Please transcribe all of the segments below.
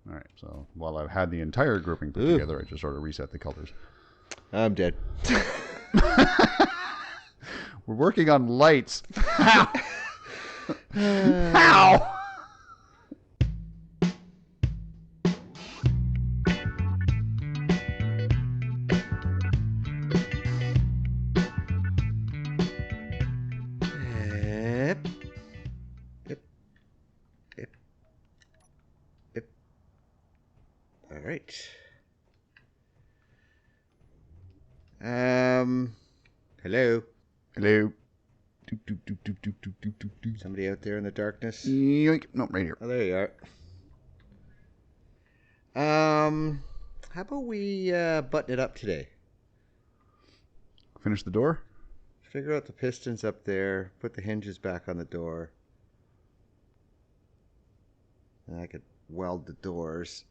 All right, so while I've had the entire grouping put together, I just sort of reset the colors. I'm dead. We're working on lights. How? How? All right. Hello. Hello. Somebody out there in the darkness? Yoink. No, right here. Oh, there you are. How about we button it up today? Finish the door? Figure out the pistons up there, put the hinges back on the door. And I could weld the doors.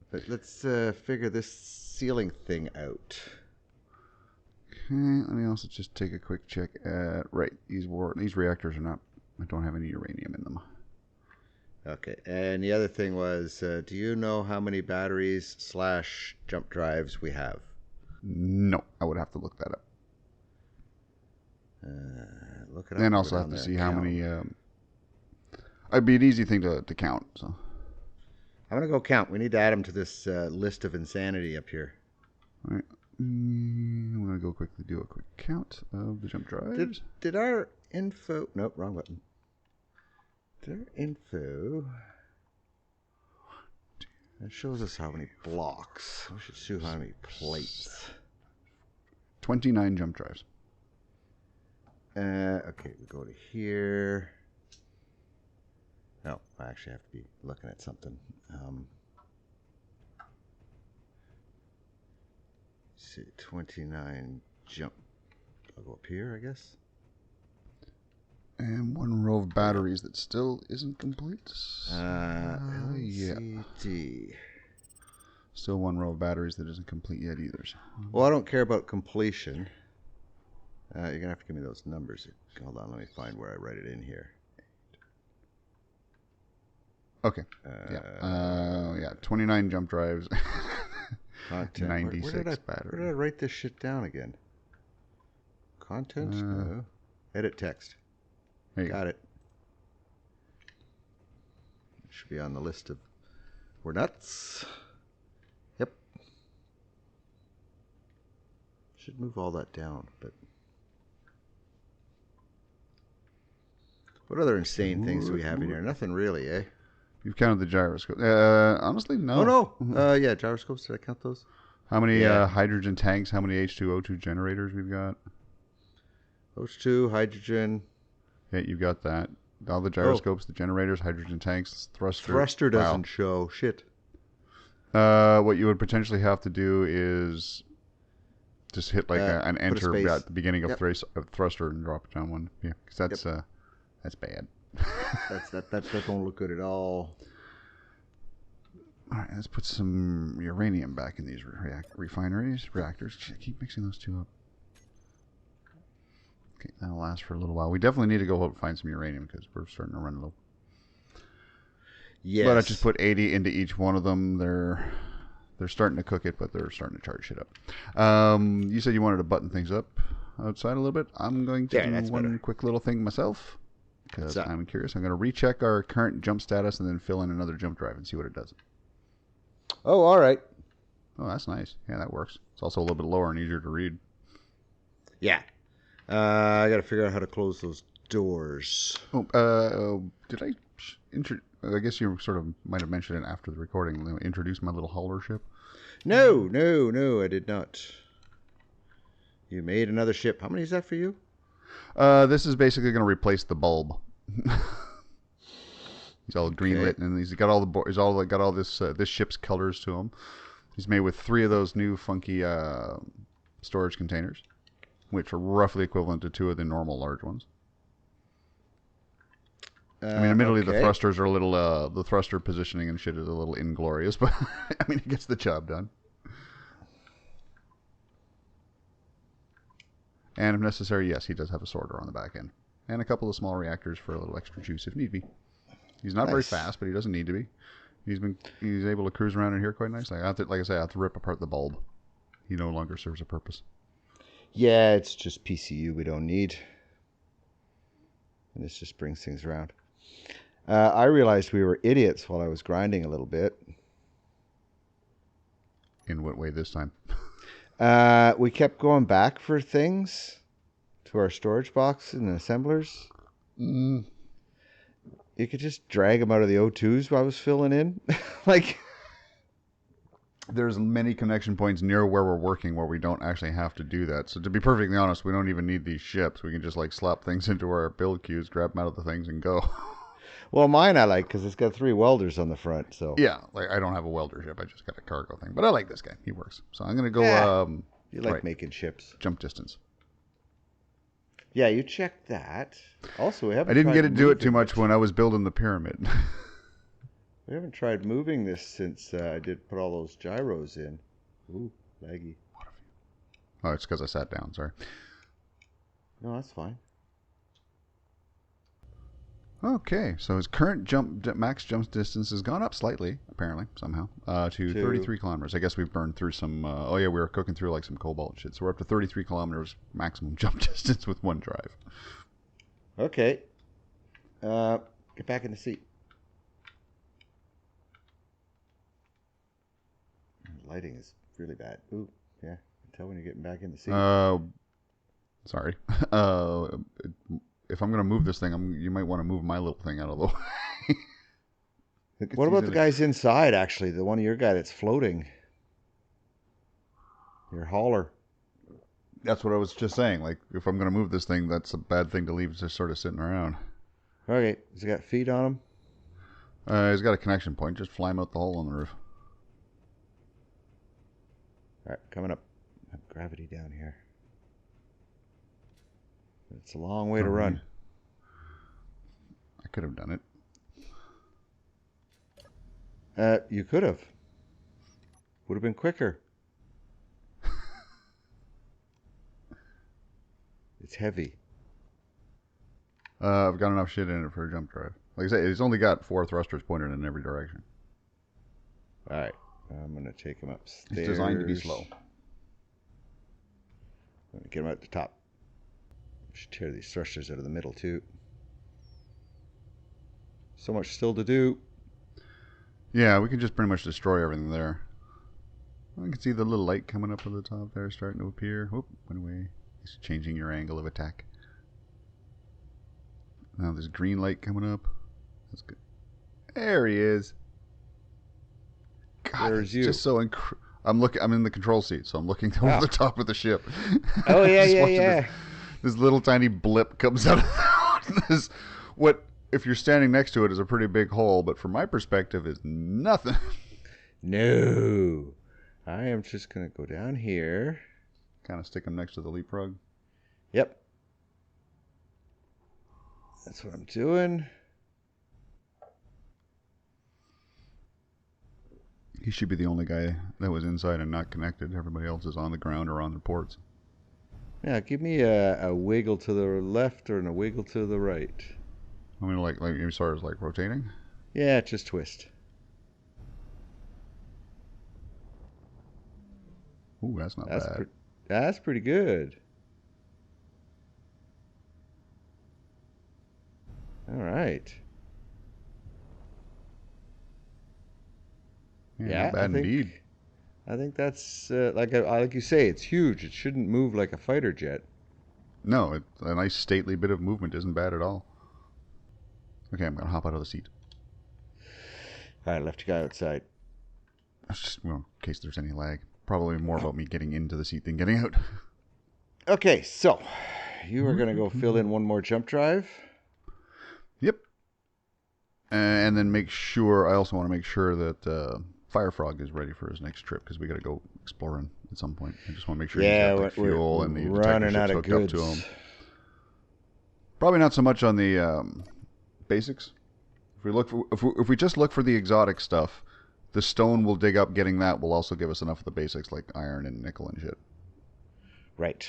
But let's figure this ceiling thing out. Okay, let me also just take a quick check at... Right, these reactors are not... I don't have any uranium in them. Okay, and the other thing was, do you know how many batteries / jump drives we have? No, I would have to look that up. Look it up. And also have to see how many... it'd be an easy thing to count, so... I'm going to go count. We need to add them to this list of insanity up here. All right. I'm going to go quickly do a quick count of the jump drives. Did our info... Nope, wrong button. Did our info... It shows us how many blocks. We should see how many plates. 29 jump drives. Okay, we go to here. No, I actually have to be looking at something. See, 29 jump. I'll go up here, I guess. And one row of batteries that still isn't complete. LCD. Still one row of batteries that isn't complete yet either. So. Well, I don't care about completion. You're going to have to give me those numbers. Hold on, let me find where I write it in here. Okay. Yeah, 29 jump drives. Content. 96 batteries. Where did I write this shit down again? Content? No. Edit text. Got it. Should be on the list of... We're nuts. Yep. Should move all that down, but... What other insane things do we have in here? Nothing really, eh? You've counted the gyroscope. Honestly, no. Oh, no. Yeah, gyroscopes. Did I count those? How many hydrogen tanks? How many H2O2 generators we've got? H2, hydrogen. Yeah, you've got that. All the gyroscopes, the generators, hydrogen tanks, thruster. Thruster doesn't show. Shit. What you would potentially have to do is just hit like an enter at the beginning of thruster and drop it down one. Yeah, because that's bad. that don't look good at all. All right, let's put some uranium back in these reactors. Keep mixing those two up. Okay, that'll last for a little while. We definitely need to go out and find some uranium because we're starting to run low. Yes. But I just put 80 into each one of them. They're starting to cook it, but they're starting to charge shit up. You said you wanted to button things up outside a little bit. I'm going to do one quick little thing myself because I'm curious. I'm going to recheck our current jump status and then fill in another jump drive and see what it does. Oh, all right. Oh, that's nice. Yeah, that works. It's also a little bit lower and easier to read. Yeah. I got to figure out how to close those doors. Did I I guess you sort of might have mentioned it after the recording. Introduce my little hauler ship. No, I did not. You made another ship. How many is that for you? This is basically going to replace the bulb. He's all green lit, and he's got all this this ship's colors to him. He's made with 3 of those new funky storage containers, which are roughly equivalent to 2 of the normal large ones. I mean, admittedly, the thrusters are a little, the thruster positioning and shit is a little inglorious, but I mean, it gets the job done. And if necessary, yes, he does have a sorter on the back end. And a couple of small reactors for a little extra juice if need be. He's not very fast, but he doesn't need to be. He's able to cruise around in here quite nicely. Like I say, I have to rip apart the bulb. He no longer serves a purpose. Yeah, it's just PCU we don't need. And this just brings things around. I realized we were idiots while I was grinding a little bit. In what way this time? We kept going back for things to our storage boxes and assemblers. Mm. You could just drag them out of the O2s while I was filling in. Like, there's many connection points near where we're working where we don't actually have to do that. So to be perfectly honest, we don't even need these ships. We can just like slap things into our build queues, grab them out of the things, and go. Well, mine I like because it's got 3 welders on the front. So yeah, like I don't have a welder ship. I just got a cargo thing. But I like this guy. He works. So I'm gonna go. You like making ships. Jump distance. Yeah, you checked that. Also, we haven't. I didn't get to do it too much when I was building the pyramid. We haven't tried moving this since I did put all those gyros in. Ooh, laggy. Oh, it's because I sat down. Sorry. No, that's fine. Okay, so his current max jump distance has gone up slightly, apparently, somehow, to 33 kilometers. I guess we've burned through some, we were cooking through like some cobalt and shit. So we're up to 33 kilometers maximum jump distance with one drive. Okay. Get back in the seat. Lighting is really bad. Ooh, yeah. You can tell when you're getting back in the seat. Sorry. If I'm going to move this thing, you might want to move my little thing out of the way. What about the guys inside, actually? The one of your guy that's floating. Your hauler. That's what I was just saying. Like, if I'm going to move this thing, that's a bad thing to leave just sort of sitting around. Okay. Has he got feet on him? He's got a connection point. Just fly him out the hole on the roof. All right, coming up. I have gravity down here. It's a long way to run. I could have done it. You could have. Would have been quicker. It's heavy. I've got enough shit in it for a jump drive. Like I say, it's only got 4 thrusters pointed in every direction. All right. I'm going to take him upstairs. It's designed to be slow. I'm going to get him out the top. Should tear these thrusters out of the middle too. So much still to do. Yeah, we can just pretty much destroy everything there. I can see the little light coming up at the top there starting to appear. Whoop, went away. It's changing your angle of attack. Now there's green light coming up. That's good. There he is. God, there's you. Just so I'm in the control seat, so I'm looking over the top of the ship. Oh yeah, yeah. This little tiny blip comes out of this. What, if you're standing next to it, is a pretty big hole, but from my perspective, is nothing. No. I am just going to go down here. Kind of stick them next to the leapfrog. Yep. That's what I'm doing. He should be the only guy that was inside and not connected. Everybody else is on the ground or on the ports. Yeah, give me a wiggle to the left or a wiggle to the right. I mean, like as far as like rotating? Yeah, just twist. Ooh, that's not bad. That's pretty good. All right. Yeah, not bad indeed. I think that's like you say, it's huge. It shouldn't move like a fighter jet. No, a nice stately bit of movement isn't bad at all. Okay, I'm gonna hop out of the seat. All right, left you guy outside. Just, well, in case there's any lag. Probably more about me getting into the seat than getting out. Okay, so you are gonna go fill in one more jump drive. Yep. And then I also want to make sure that Firefrog is ready for his next trip because we got to go exploring at some point. I just want to make sure he's got the fuel and the detector ships hooked up to him. Probably not so much on the basics. If we just look for the exotic stuff, the stone we'll dig up getting that will also give us enough of the basics like iron and nickel and shit. Right.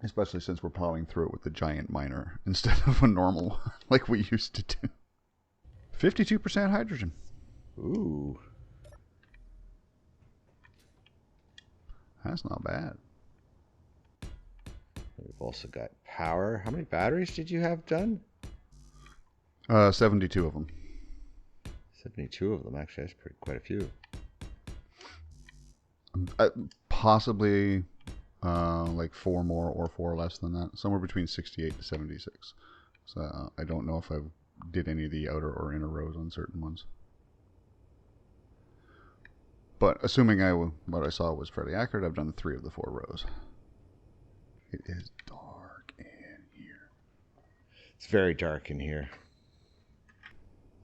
Especially since we're plowing through it with the giant miner instead of a normal like we used to do. 52% hydrogen. Ooh. That's not bad. We've also got power. How many batteries did you have done? 72 of them. 72 of them, actually. That's quite a few. Possibly like 4 more or 4 less than that. Somewhere between 68 to 76. So I don't know if I did any of the outer or inner rows on certain ones. But assuming what I saw was fairly accurate, I've done 3 of the 4 rows. It is dark in here. It's very dark in here.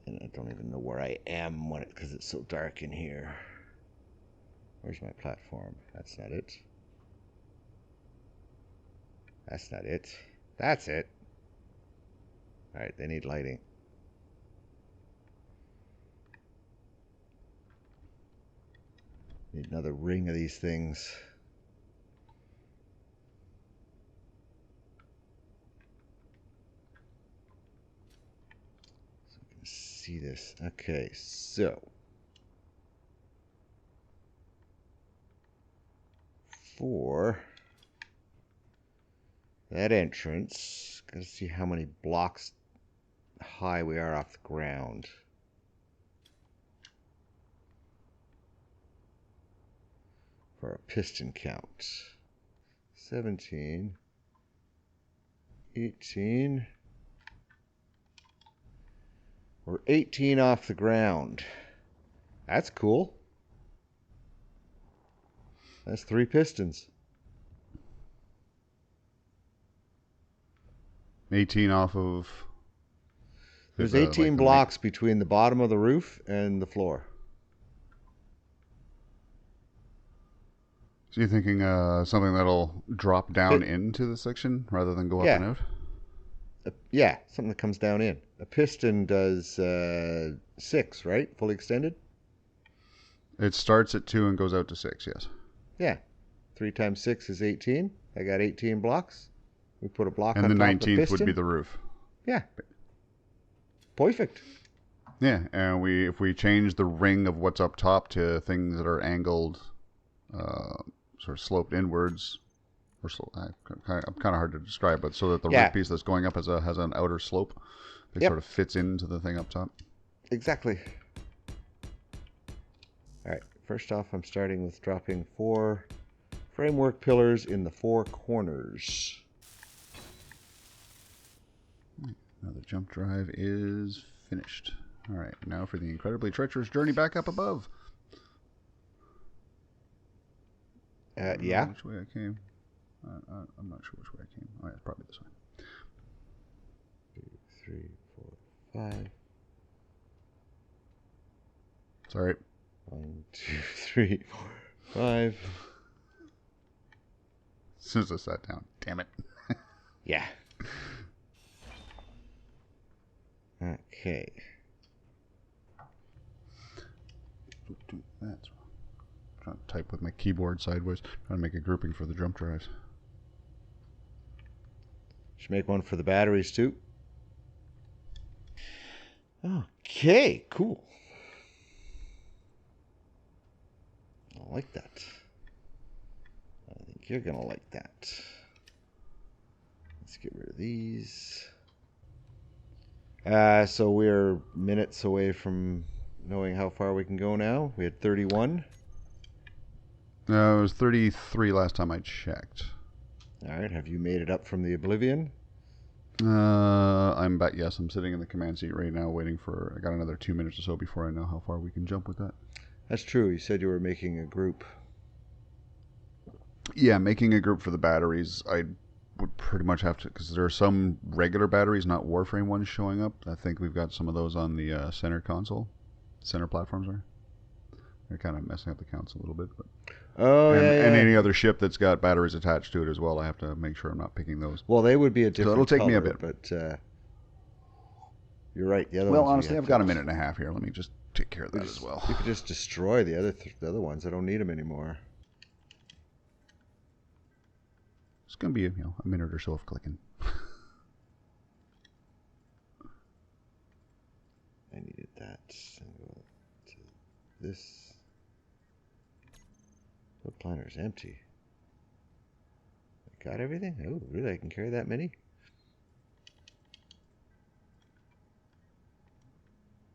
And I don't even know where I am because it's so dark in here. Where's my platform? That's not it. That's not it. That's it. Alright, they need lighting. Need another ring of these things. So we can see this. Okay, so for that entrance, gotta see how many blocks high we are off the ground. For a piston count. 17, 18. We're 18 off the ground. That's cool. That's 3 pistons. 18 off of... There's 18 blocks between the bottom of the roof and the floor. So you're thinking something that'll drop down into the section rather than go up and out? Yeah, something that comes down in. A piston does 6, right? Fully extended? It starts at 2 and goes out to 6, yes. Yeah. 3 times 6 is 18. I got 18 blocks. We put a block on top of the piston. And the 19th would be the roof. Yeah. Perfect. Yeah, and if we change the ring of what's up top to things that are angled, sort of sloped inwards, or kind of hard to describe, but so that the roof piece that's going up has an outer slope that sort of fits into the thing up top. Exactly. All right. First off, I'm starting with dropping 4 framework pillars in the 4 corners. Now the jump drive is finished. All right, now for the incredibly treacherous journey back up above. Yeah. Which way I came? I'm not sure which way I came. Oh, yeah, probably this way. 2, 3, 4, 5. Sorry. 1, 2, 3, 4, 5. As soon as I sat down. Damn it. Yeah. Okay. That's wrong. I'm trying to type with my keyboard sideways. Trying to make a grouping for the jump drives. Should make one for the batteries too. Okay, cool. I like that. I think you're gonna like that. Let's get rid of these. So we're minutes away from knowing how far we can go now. We had 31. No, it was 33 last time I checked. All right. Have you made it up from the oblivion? I'm back. Yes, I'm sitting in the command seat right now waiting for... I got another 2 minutes or so before I know how far we can jump with that. That's true. You said you were making a group. Yeah, making a group for the batteries. I would pretty much have to... Because there are some regular batteries, not Warframe ones, showing up. I think we've got some of those on the center console. Center platforms, right? They're kind of messing up the counts a little bit. But... And any other ship that's got batteries attached to it as well, I have to make sure I'm not picking those. Well, they would be a different So it'll take color, me a bit. But you're right. The other well, ones honestly, I've got a minute and a half here. Let me just take care of that as well. You could just destroy the other ones. I don't need them anymore. It's going to be a minute or so of clicking. I needed And go to this. The planner is empty. I got everything? Oh, really? I can carry that many?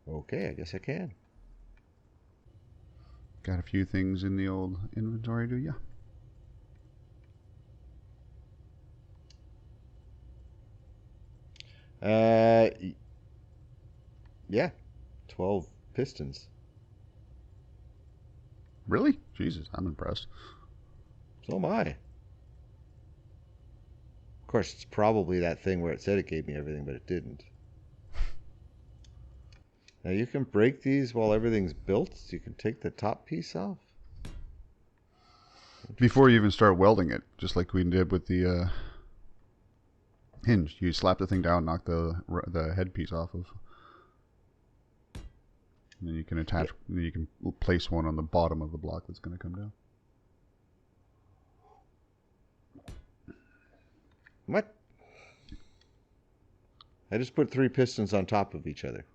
Okay, I guess I can. Got a few things in the old inventory, do you? Yeah. 12 pistons. Really? Jesus, I'm impressed. So am I. Of course, it's probably that thing where it said it gave me everything, but it didn't. Now you can break these while everything's built. So you can take the top piece off. Before you even start welding it, just like we did with the hinge. You slap the thing down, knock the headpiece off of. And then you can attach, and then you can place one on the bottom of the block that's going to come down. What? I just put 3 pistons on top of each other.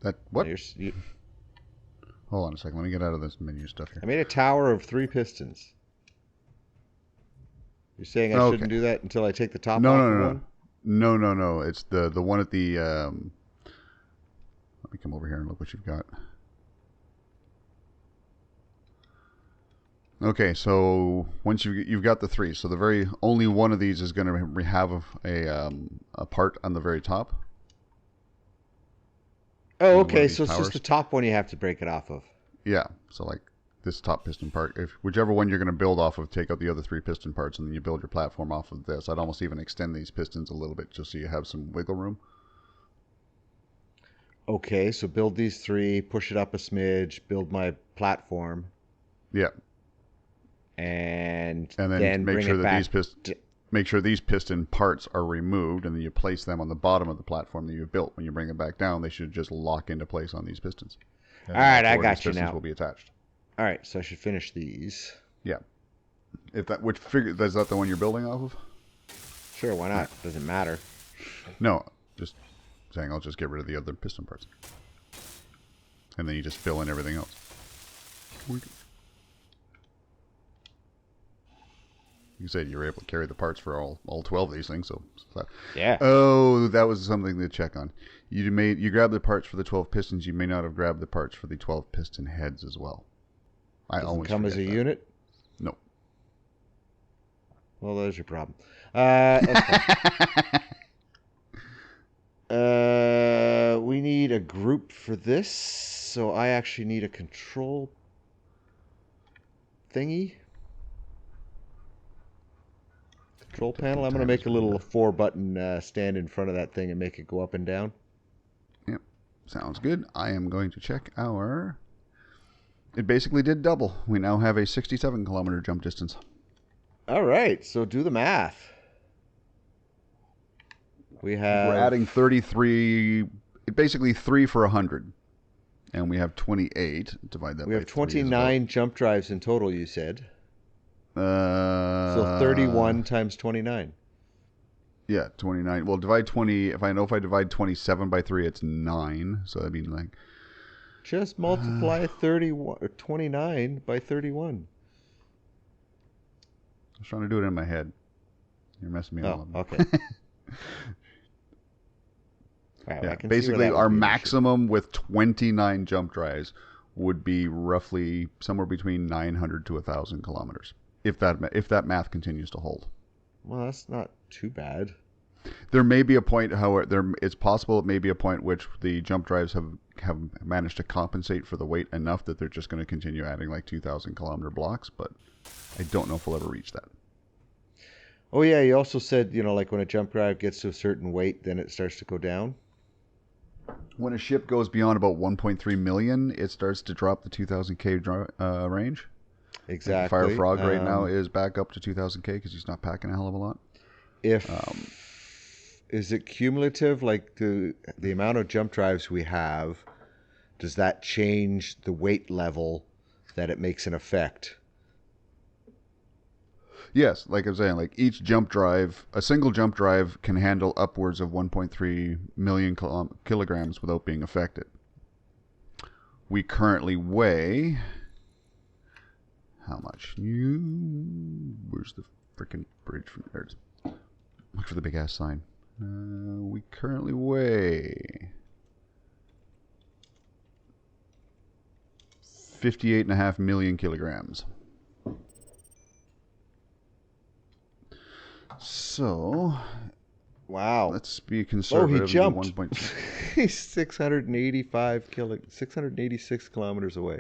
That what? You, hold on a second. Let me get out of this menu stuff here. I made a tower of 3 pistons. You're saying I shouldn't do that until I take the top off of one? No. It's the one at the. Let me come over here and look what you've got. Okay, so once you've got the 3, so the very only one of these is going to have a part on the very top. Oh, okay. So it's just the top one you have to break it off of. Yeah. So like this top piston part, if whichever one you're going to build off of, take out the other 3 piston parts, and then you build your platform off of this. I'd almost even extend these pistons a little bit just so you have some wiggle room. Okay, so build these 3, push it up a smidge, build my platform. Yeah. And then make sure that these piston parts are removed, and then you place them on the bottom of the platform that you built. When you bring them back down, they should just lock into place on these pistons. All right, I got you now. Pistons will be attached. All right, so I should finish these. Yeah. Is that the one you're building off of? Sure, why not? Doesn't matter. No, just saying I'll just get rid of the other piston parts. And then you just fill in everything else. You said you were able to carry the parts for all 12 of these things, so yeah. Oh, that was something to check on. You grabbed the parts for the 12 pistons. You may not have grabbed the parts for the 12 piston heads as well. I always come as a unit? No. Well, there's your problem. We need a group for this, so I actually need a control thingy. Control panel. I'm going to make a little 4-button stand in front of that thing and make it go up and down. Yep. Sounds good. I am going to check our... It basically did double. We now have a 67-kilometer jump distance. All right. So do the math. We're adding 33... Basically 3 for 100. And we have 28. Divide that by 3. We have 29 jump drives in total, you said. So 31 times 29. Yeah, 29. Well, divide 20. If I divide 27 by 3, it's 9. So that'd be like... Just multiply 29 by 31. I was trying to do it in my head. You're messing me up. Oh, okay. Wow, yeah, basically, our maximum with 29 jump drives would be roughly somewhere between 900 to 1,000 kilometers. If that math continues to hold. Well, that's not too bad. There may be a point, however, it's possible it may be a point which the jump drives have managed to compensate for the weight enough that they're just going to continue adding like 2,000 kilometer blocks, but I don't know if we'll ever reach that. Oh yeah, you also said, like when a jump drive gets to a certain weight, then it starts to go down. When a ship goes beyond about 1.3 million, it starts to drop the 2,000K range. Exactly. Like Fire Frog right now is back up to 2,000K because he's not packing a hell of a lot. Is it cumulative? Like the amount of jump drives we have, does that change the weight level that it makes an effect? Yes, like I was saying, like each jump drive, a single jump drive can handle upwards of 1.3 million kilograms without being affected. we currently weigh... How much? Where's the freaking bridge from there? Look for the big ass sign. We currently weigh 58.5 million kilograms. So, wow. Let's be conservative. Oh, he jumped. He's 686 kilometers away.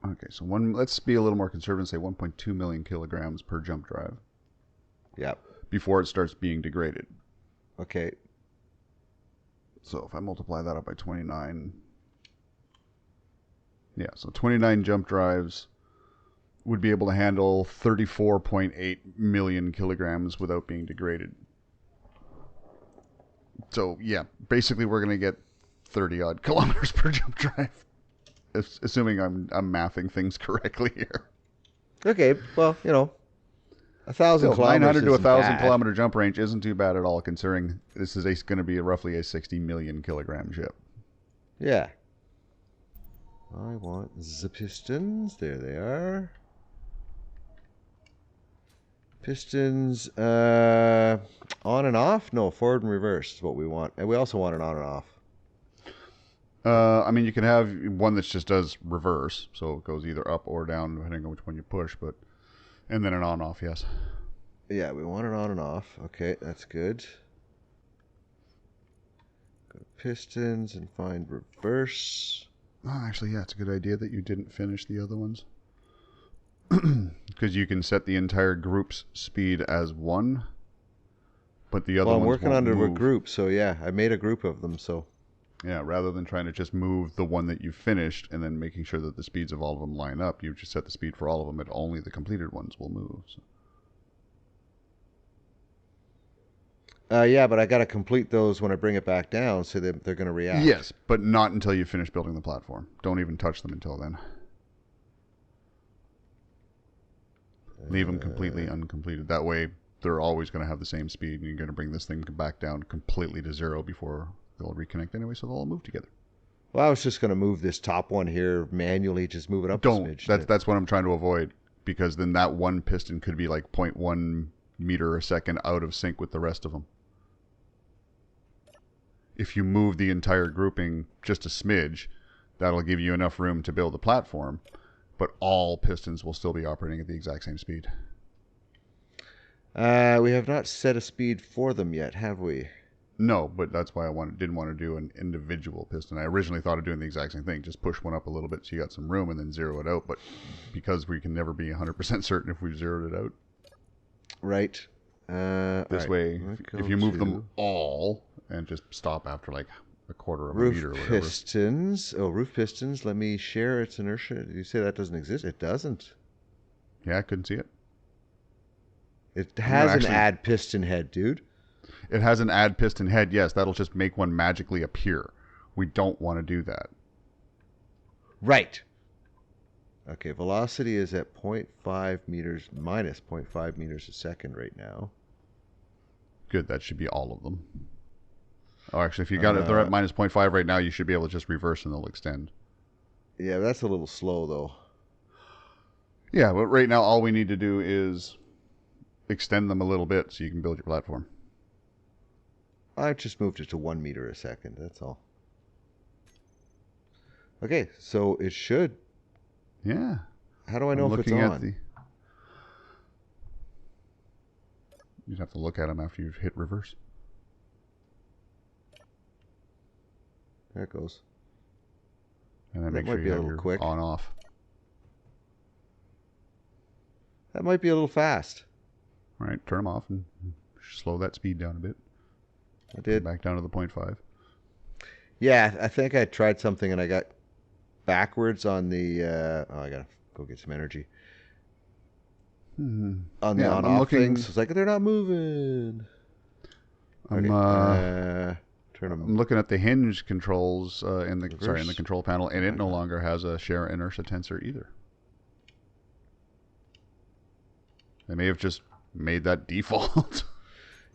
Okay, so let's be a little more conservative and say 1.2 million kilograms per jump drive. Yep. Before it starts being degraded. Okay. So if I multiply that up by 29... Yeah, so 29 jump drives would be able to handle 34.8 million kilograms without being degraded. So, yeah, basically we're going to get 30-odd kilometers per jump drive. Assuming I'm mathing things correctly here. Okay, well, 1,000 kilometers 900 to 1,000 bad. kilometer jump range isn't too bad at all, considering this is going to be roughly a 60 million kilogram ship. Yeah. I want the pistons. There they are. Pistons on and off? No, forward and reverse is what we want. And we also want it on and off. I mean, you can have one that just does reverse, so it goes either up or down, depending on which one you push, and then an on-off, yes. Yeah, we want it on and off. Okay, that's good. Go to pistons and find reverse. Oh, actually, yeah, it's a good idea that you didn't finish the other ones. Because you can set the entire group's speed as 1, but the other ones I'm working won't under move. a group, so yeah, I made a group of them, so... Yeah, rather than trying to just move the one that you finished and then making sure that the speeds of all of them line up, you just set the speed for all of them, and only the completed ones will move. So. Yeah, but I got to complete those when I bring it back down, so they're going to react. Yes, but not until you finish building the platform. Don't even touch them until then. Leave them completely uncompleted. That way, they're always going to have the same speed, and you're going to bring this thing back down completely to 0 before they'll reconnect anyway, so they'll all move together. Well, I was just going to move this top one here manually, just move it up a smidge. That's what I'm trying to avoid, because then that one piston could be like 0.1 meter a second out of sync with the rest of them. If you move the entire grouping just a smidge, that'll give you enough room to build a platform, but all pistons will still be operating at the exact same speed. We have not set a speed for them yet, have we? No, but that's why I didn't want to do an individual piston. I originally thought of doing the exact same thing, just push one up a little bit so you got some room and then zero it out. But because we can never be 100% certain if we've zeroed it out. Right. This way, if you move them all and just stop after like a quarter of a meter or whatever. Roof pistons. Oh, roof pistons. Let me share its inertia. Did you say that doesn't exist? It doesn't. Yeah, I couldn't see it. It has an add piston head, dude. It has an add piston head, yes. That'll just make one magically appear. We don't want to do that. Right. Okay, velocity is at 0.5 meters, minus 0.5 meters a second right now. Good, that should be all of them. Oh, actually, if you got it, they're at minus 0.5 right now, you should be able to just reverse and they'll extend. Yeah, that's a little slow, though. Yeah, but right now all we need to do is extend them a little bit so you can build your platform. I just moved it to 1 meter a second, that's all. Okay, so it should. Yeah. How do I know if it's on? You'd have to look at them after you've hit reverse. There it goes. And then make sure you have your quick. on off. That might be a little fast. All right, turn them off and slow that speed down a bit. I did. Back down to the 0.5. Yeah, I think I tried something and I got backwards on the... I gotta go get some energy. On the on-off things. It's like, they're not moving. I'm looking at the hinge controls in the control panel, and it no longer has a share inertia tensor either. They may have just made that default.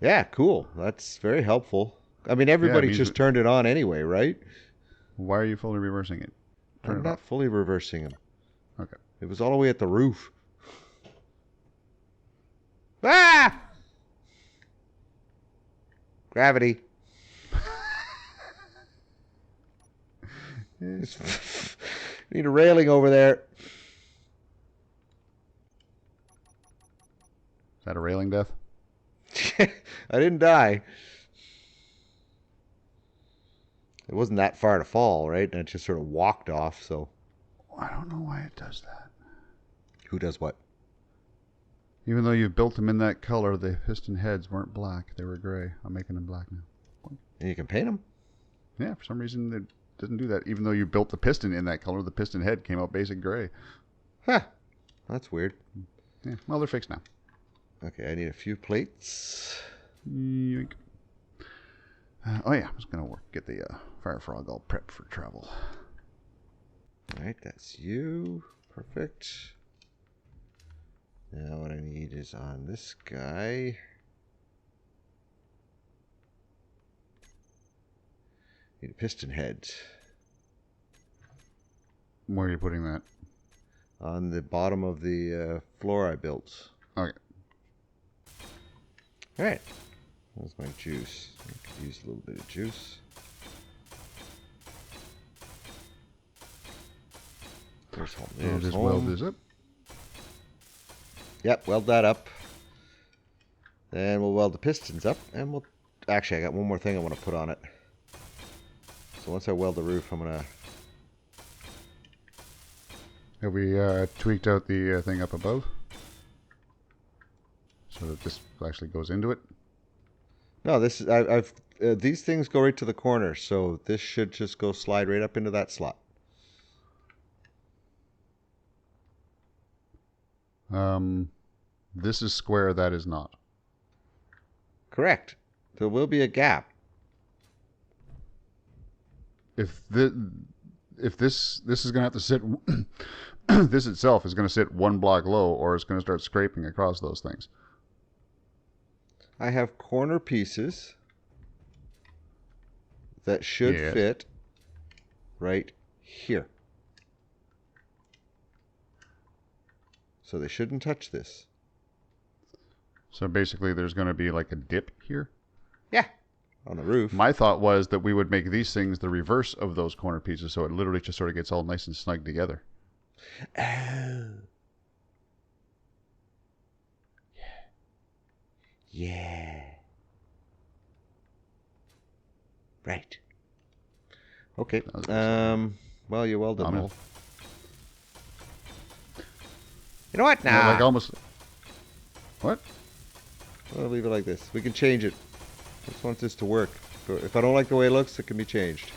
Yeah, cool. That's very helpful. I mean, everybody just turned it on anyway, right? Why are you fully reversing it? I'm not fully reversing him. Okay. It was all the way at the roof. Ah! Gravity. Need a railing over there. Is that a railing death? I didn't die. It wasn't that far to fall, right? And it just sort of walked off, so. I don't know why it does that. Who does what? Even though you built them in that color, the piston heads weren't black. They were gray. I'm making them black now. And you can paint them? Yeah, for some reason it doesn't do that. Even though you built the piston in that color, the piston head came out basic gray. Huh. That's weird. Yeah, well, they're fixed now. Okay, I need a few plates. Yoink. Oh yeah, I was going to get the fire frog all prepped for travel. All right, that's you. Perfect. Now what I need is on this guy. Need a piston head. Where are you putting that? On the bottom of the floor I built. Okay. All right. That's my juice. I could use a little bit of juice. There's home. I'll just weld this up. Yep, weld that up. Then we'll weld the pistons up, and we'll... Actually, I got one more thing I want to put on it. So once I weld the roof, I'm going to... Have we tweaked out the thing up above? So that this actually goes into it? No, this is... I've these things go right to the corner, so this should just go slide right up into that slot. This is square, that is not. Correct. There will be a gap. If this is going to have to sit, this itself is going to sit one block low, or it's going to start scraping across those things. I have corner pieces that should fit right here. So they shouldn't touch this. So basically there's going to be like a dip here? Yeah, on the roof. My thought was that we would make these things the reverse of those corner pieces, so it literally just sort of gets all nice and snug together. Oh. Yeah. Right. Okay. Well, you welded them all. You know what? Nah. Yeah, like almost. What? I'll leave it like this. We can change it. I just want this to work. If I don't like the way it looks, it can be changed.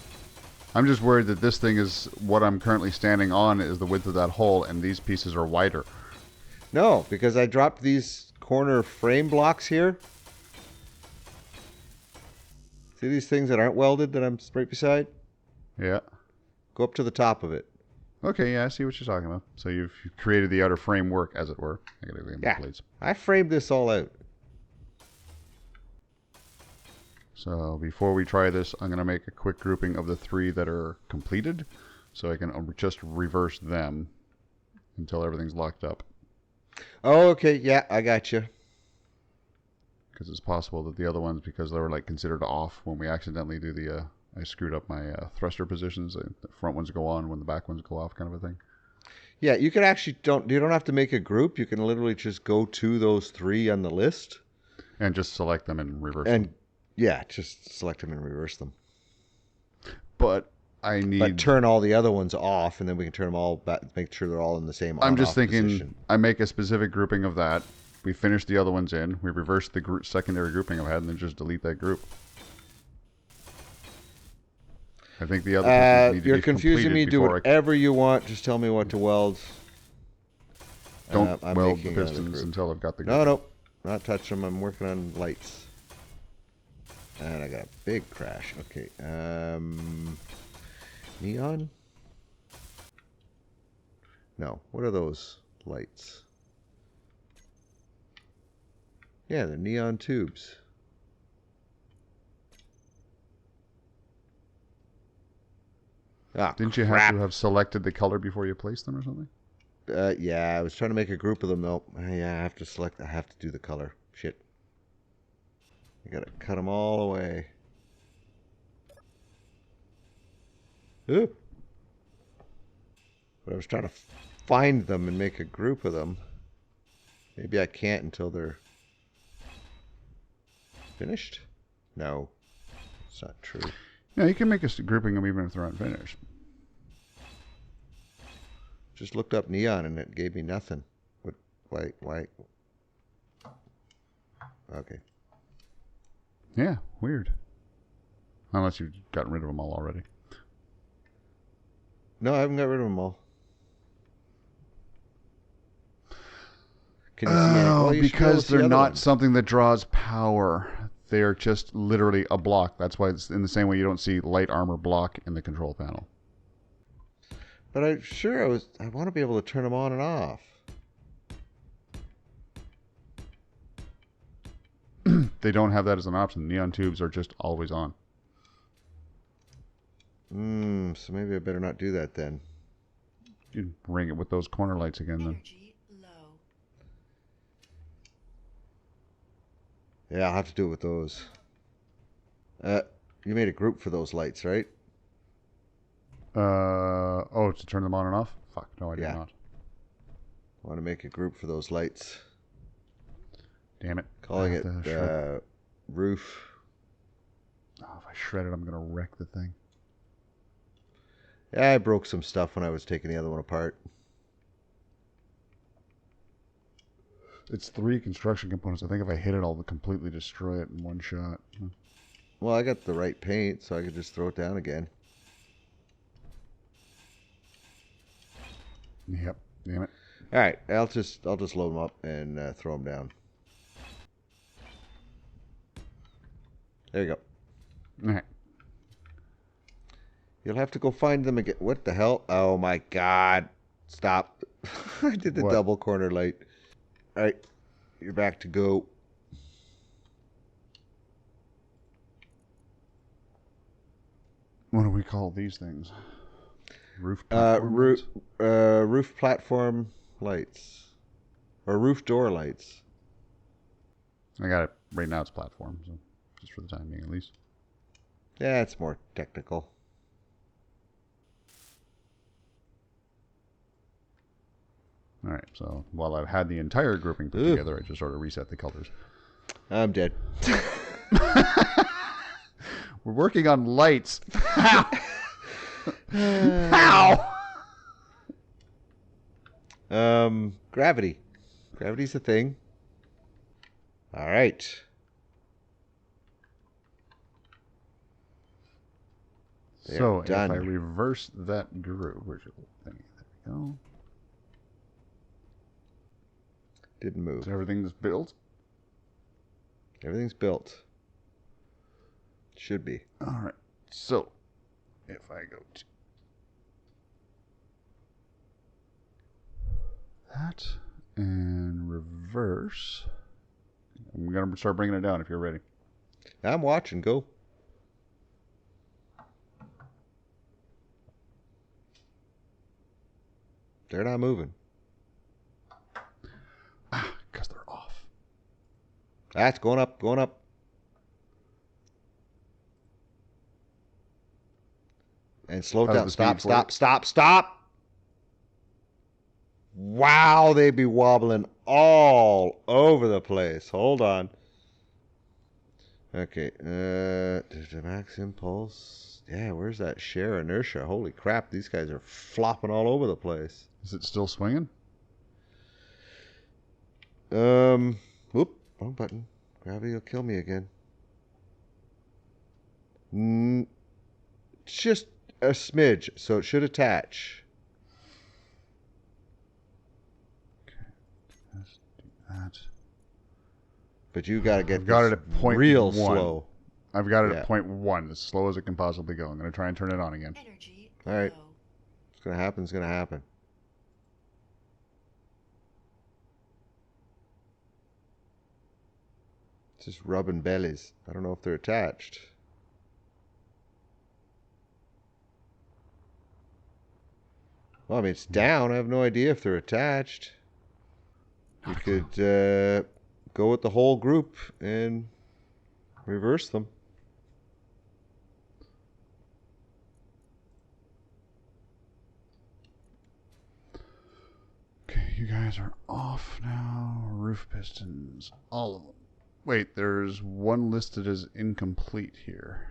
I'm just worried that this thing is what I'm currently standing on is the width of that hole, and these pieces are wider. No, because I dropped these corner frame blocks here. See these things that aren't welded that I'm right beside? Yeah. Go up to the top of it. Okay, yeah, I see what you're talking about. So you've created the outer framework, as it were. Yeah, I framed this all out. So before we try this, I'm going to make a quick grouping of the 3 that are completed, so I can just reverse them until everything's locked up. Oh, okay, yeah, I got you. Because it's possible that the other ones, because they were like considered off when we accidentally do the, I screwed up my thruster positions. The front ones go on when the back ones go off, kind of a thing. Yeah, you can actually you don't have to make a group. You can literally just go to those 3 on the list. And just select them and reverse them. Yeah, just select them and reverse them. But turn all the other ones off, and then we can turn them all back, make sure they're all in the same I'm just thinking position. I make a specific grouping of that. We finish the other ones in. We reverse the secondary grouping I've had, and then just delete that group. I think the other pieces need to you're confusing me. Do whatever you want. Just tell me what to weld. Don't weld the pistons until I've got the group. No, not touch them. I'm working on lights. And I got a big crash. Okay. Neon? No. What are those lights? Yeah, they're neon tubes. Oh, Didn't you crap. have to have selected the color before you placed them or something? Yeah, I was trying to make a group of them. Nope. Yeah, I have to select. I have to do the color. Shit. I gotta cut them all away. Ooh. But I was trying to find them and make a group of them. Maybe I can't until they're finished? No. It's not true. Yeah, you can make a grouping of them even if they're unfinished. Just looked up neon and it gave me nothing. What? Why? Okay. Yeah, weird. Unless you've gotten rid of them all already. No, I haven't got rid of them all. Can you see any? Well, you because they're not ones. something that draws power. They're just literally a block. That's why it's in the same way you don't see light armor block in the control panel. But I want to be able to turn them on and off. They don't have that as an option. Neon tubes are just always on. So maybe I better not do that then. You can ring it with those corner lights again then. Energy low. Yeah, I'll have to do it with those. You made a group for those lights, right? Oh, to turn them on and off? Fuck, no, I did not. I want to make a group for those lights. Damn it. Calling it roof. Oh, if I shred it, I'm going to wreck the thing. Yeah, I broke some stuff when I was taking the other one apart. It's 3 construction components. I think if I hit it, I'll completely destroy it in one shot. Well, I got the right paint, so I could just throw it down again. Yep. Damn it. All right, I'll just load them up and throw them down. There you go. All right. You'll have to go find them again. What the hell? Oh my God! Stop! I did the double corner light. All right, you're back to go. What do we call these things? Roof platform lights, or roof door lights. I got it. Right now it's platform, so just for the time being at least. Yeah, it's more technical. All right, so while I've had the entire grouping put together, I just sort of reset the colors. I'm dead. We're working on lights. How? How? Gravity. Gravity's a thing. All right. So if I reverse that group, where's your little thing? There we go. Didn't move. So everything's built? Everything's built. Should be. All right. So if I go to that and reverse, I'm going to start bringing it down if you're ready. I'm watching. Go. They're not moving. Because they're off. That's going up, going up. And slow down. Stop. Wow, they be wobbling all over the place. Hold on. Okay. The max impulse. Yeah, where's that share inertia? Holy crap, these guys are flopping all over the place. Is it still swinging? Whoop, wrong button. Gravity will kill me again. It's just a smidge, so it should attach. Okay, let's do that. But you gotta get it at point real 1. slow. I've got it at point 1, as slow as it can possibly go. I'm going to try and turn it on again. Energy all right. low. What's gonna happen is gonna happen. It's just rubbing bellies. I don't know if they're attached. Well, I mean, it's down. I have no idea if they're attached. You could go with the whole group and reverse them. Okay, you guys are off now. Roof pistons, all of them. Wait, there's one listed as incomplete here.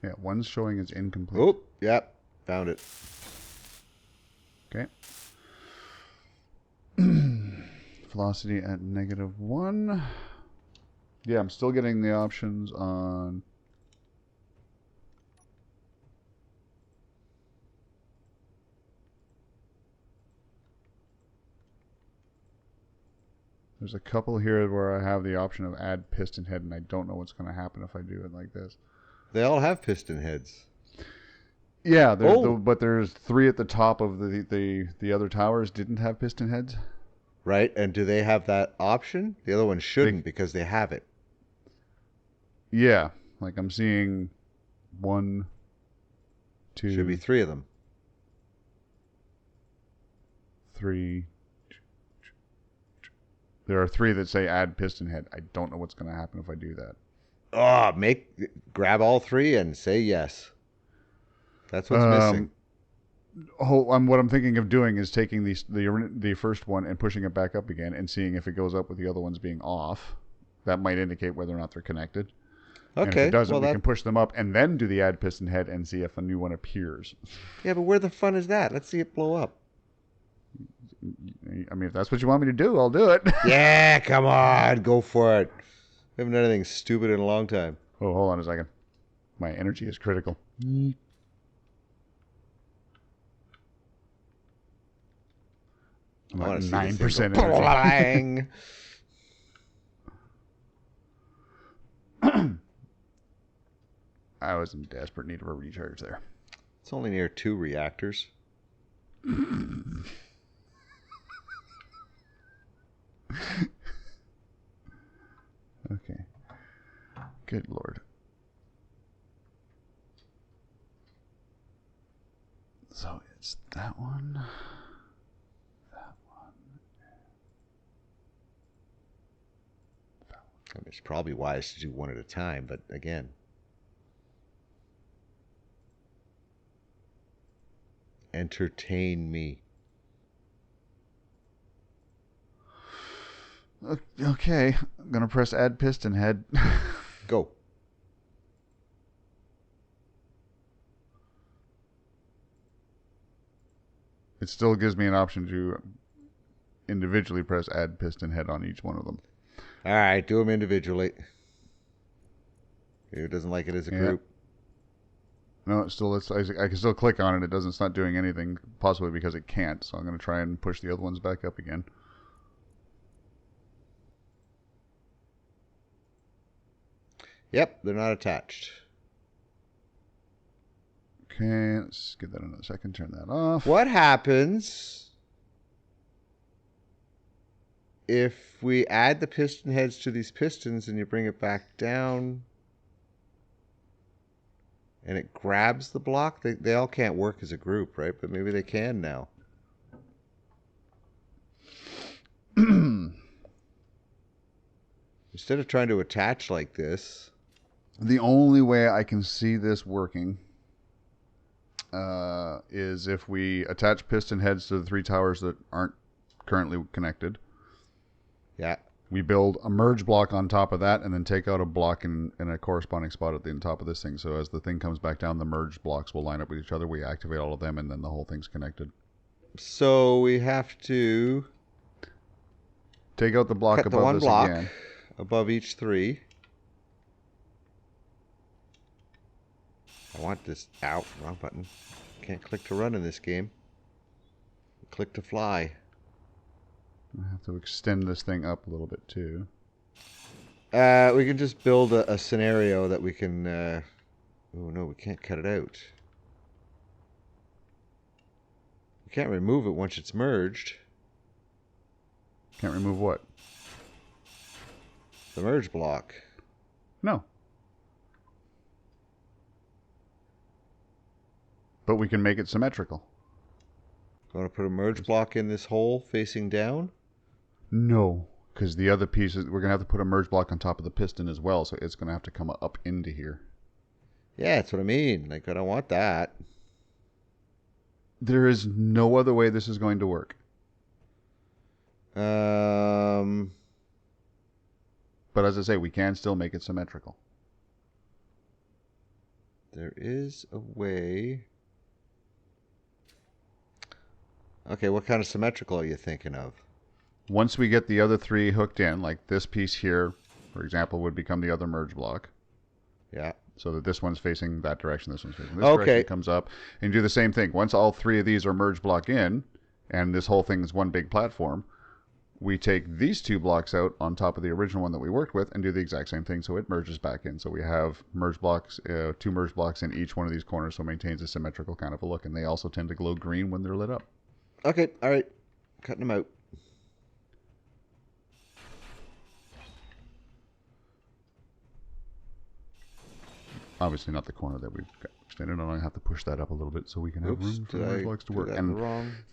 Yeah, one's showing as incomplete. Oh, yep, found it. Okay. Velocity at -1. Yeah, I'm still getting the options on... There's a couple here where I have the option of add piston head, and I don't know what's going to happen if I do it like this. They all have piston heads. Yeah, but there's 3 at the top of the other towers didn't have piston heads. Right, and do they have that option? The other ones shouldn't because they have it. Yeah, like I'm seeing 1, 2... Should be 3 of them. 3... There are 3 that say add piston head. I don't know what's going to happen if I do that. Oh, grab all 3 and say yes. That's what's missing. What I'm thinking of doing is taking the first one and pushing it back up again and seeing if it goes up with the other ones being off. That might indicate whether or not they're connected. Okay. And if it doesn't, we can push them up and then do the add piston head and see if a new one appears. Yeah, but where the fun is that? Let's see it blow up. I mean, if that's what you want me to do, I'll do it. Yeah, come on. Go for it. I haven't done anything stupid in a long time. Oh, hold on a second. My energy is critical. I'm at 9% energy. I was in desperate need of a recharge there. It's only near 2 reactors. Okay. Good Lord. So it's that one. That one. I mean, it's probably wise to do one at a time, but again. Entertain me. Okay, I'm going to press add piston head. Go. It still gives me an option to individually press add piston head on each one of them. All right, do them individually. Who doesn't like it as a group? No, I can still click on it. It's not doing anything, possibly because it can't. So I'm going to try and push the other ones back up again. Yep, they're not attached. Okay, let's give that another second. Turn that off. What happens if we add the piston heads to these pistons and you bring it back down and it grabs the block? They all can't work as a group, right? But maybe they can now. Instead of trying to attach like this... The only way I can see this working is if we attach piston heads to the 3 towers that aren't currently connected. Yeah. We build a merge block on top of that and then take out a block in a corresponding spot at the top of this thing. So as the thing comes back down, the merged blocks will line up with each other. We activate all of them and then the whole thing's connected. So we have to take out the block cut above the one this block again. Above each 3. I want this out. Wrong button. Can't click to run in this game. Click to fly. I have to extend this thing up a little bit too. We can just build a scenario that we can... oh no, we can't cut it out. We can't remove it once it's merged. Can't remove what? The merge block. No. But we can make it symmetrical. Want to put a merge block in this hole facing down? No, because the other pieces, we're going to have to put a merge block on top of the piston as well, so it's going to have to come up into here. Yeah, that's what I mean. Like, I don't want that. There is no other way this is going to work. But as I say, we can still make it symmetrical. There is a way. Okay, what kind of symmetrical are you thinking of? Once we get the other three hooked in, like this piece here, for example, would become the other merge block. Yeah. So that this one's facing that direction, this one's facing this direction, it comes up. And you do the same thing. Once all three of these are merge block in, and this whole thing is one big platform, we take these two blocks out on top of the original one that we worked with and do the exact same thing, so it merges back in. So we have merge blocks, 2 merge blocks in each one of these corners, so it maintains a symmetrical kind of a look. And they also tend to glow green when they're lit up. Okay, all right. Cutting them out. Obviously not the corner that we've got extended, and I have to push that up a little bit so we can have room for the merge blocks to work. And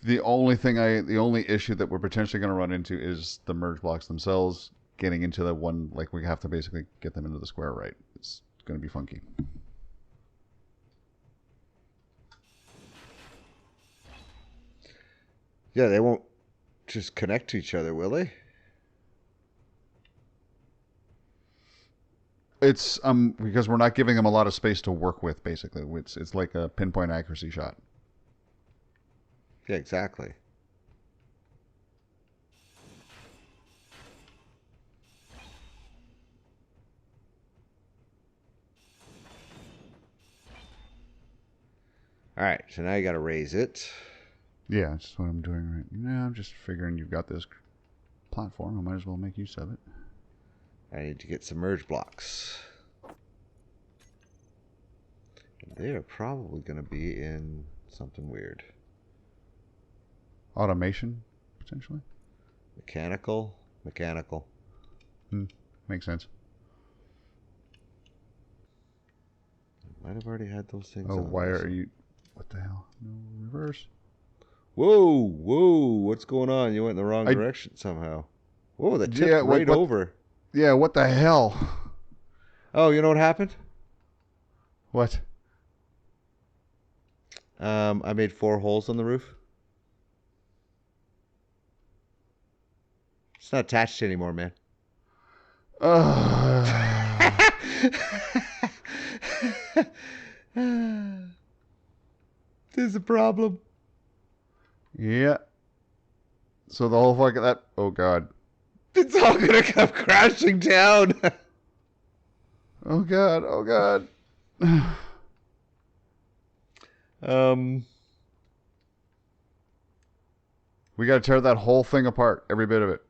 the only issue that we're potentially going to run into is the merge blocks themselves getting into the one, like we have to basically get them into the square right. It's going to be funky. Yeah, they won't just connect to each other, will they? It's because we're not giving them a lot of space to work with. Basically, it's like a pinpoint accuracy shot. Yeah, exactly. All right, so now you got to raise it. Yeah, that's what I'm doing right now. I'm just figuring you've got this platform. I might as well make use of it. I need to get some merge blocks. They are probably going to be in something weird. Automation, potentially? Mechanical. Makes sense. Might have already had those things. Oh, why are you... What the hell? No, reverse. Whoa, what's going on? You went in the wrong direction somehow. Whoa, that tipped right over. Yeah, what the hell? Oh, you know what happened? What? I made 4 holes on the roof. It's not attached anymore, man. There's a problem. Yeah. So the whole fucking that. Oh god. It's all gonna come crashing down. Oh god. We gotta tear that whole thing apart, every bit of it.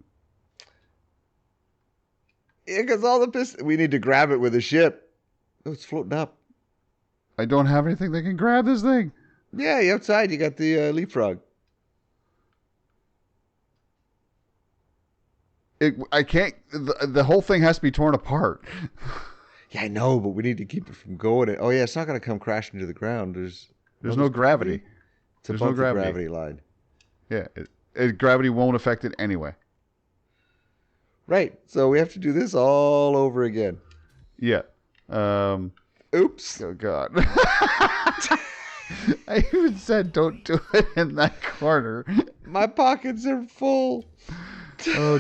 Yeah, because all the pistons. We need to grab it with a ship. Oh, it's floating up. I don't have anything that can grab this thing. Yeah, outside you got the leapfrog. I can't. The whole thing has to be torn apart. Yeah, I know, but we need to keep it from going. Oh yeah, it's not going to come crashing to the ground. There's no gravity. It's above the gravity line. Yeah, gravity won't affect it anyway. Right. So we have to do this all over again. Yeah. Oops. Oh god. I even said don't do it in that corner. My pockets are full. Oh,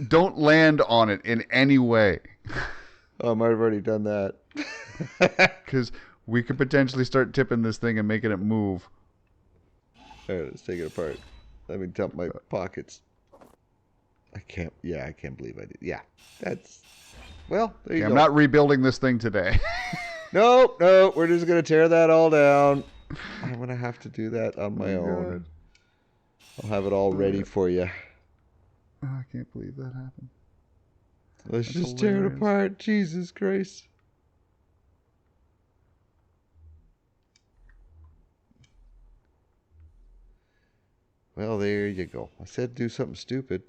don't land on it in any way. Oh, I might have already done that. Because we could potentially start tipping this thing and making it move. All right, let's take it apart. Let me dump my pockets. I can't believe I did. Yeah, that's... Well, there you go. I'm not rebuilding this thing today. Nope, we're just going to tear that all down. I'm going to have to do that on my own. God. I'll have it all ready for you. Oh, I can't believe that happened. Let's just tear it apart. Jesus Christ. Well, there you go. I said do something stupid.